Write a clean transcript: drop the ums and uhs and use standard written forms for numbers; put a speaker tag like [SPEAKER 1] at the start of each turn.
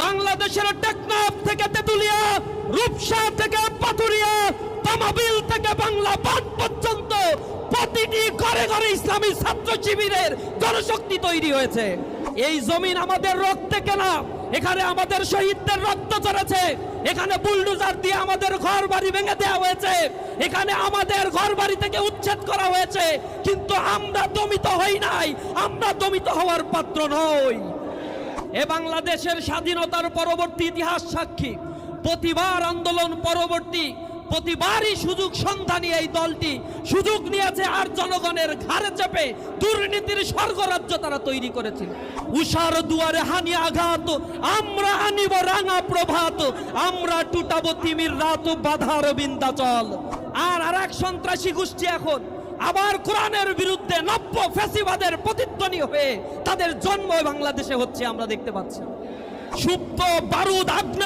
[SPEAKER 1] বাংলাদেশের টেকনাফ থেকে তেতুলিয়া, রূপসা থেকে পাথুরিয়া, তামাবিল থেকে বাংলা বাঁধ পর্যন্ত প্রতিটি ঘরে ঘরে ইসলামী ছাত্র শিবিরের জনশক্তি তৈরি হয়েছে। এই জমিন আমাদের রক্তে কেনা, এখানে আমাদের শহীদদের রক্ত ঝরেছে, এখানে বুলডোজার দিয়ে আমাদের ঘর বাড়ি ভেঙে দেওয়া হয়েছে, এখানে আমাদের ঘর বাড়ি থেকে উচ্ছেদ করা হয়েছে, কিন্তু আমরা দমিত হই নাই, আমরা দমিত হওয়ার পাত্র নই। এ বাংলাদেশের স্বাধীনতার পরবর্তী ইতিহাস সাক্ষী। প্রতিবার আন্দোলন পরবর্তী, প্রতিবারই সুযোগ সন্ধানী এই দলটি সুযোগ নিয়েছে আর জনগণের ঘাড়ে চেপে দুর্নীতির স্বর্গরাজ্য তারা তৈরি করেছিল। উষার দুয়ারে হানি আঘাত, আমরা আনিব রাঙা প্রভাত, আমরা টুটাবো তিমির রাত, বাধার বিন্দাচল। আর এক সন্ত্রাসী গোষ্ঠী এখন আবার কোরআনের বিরুদ্ধে নব্য ফ্যাসিবাদের প্রতিধ্বনি হয়ে তাদের জন্ম বাংলাদেশে হচ্ছে, আমরা দেখতে পাচ্ছি। সুপ্ত বারুদ আগ্নেয়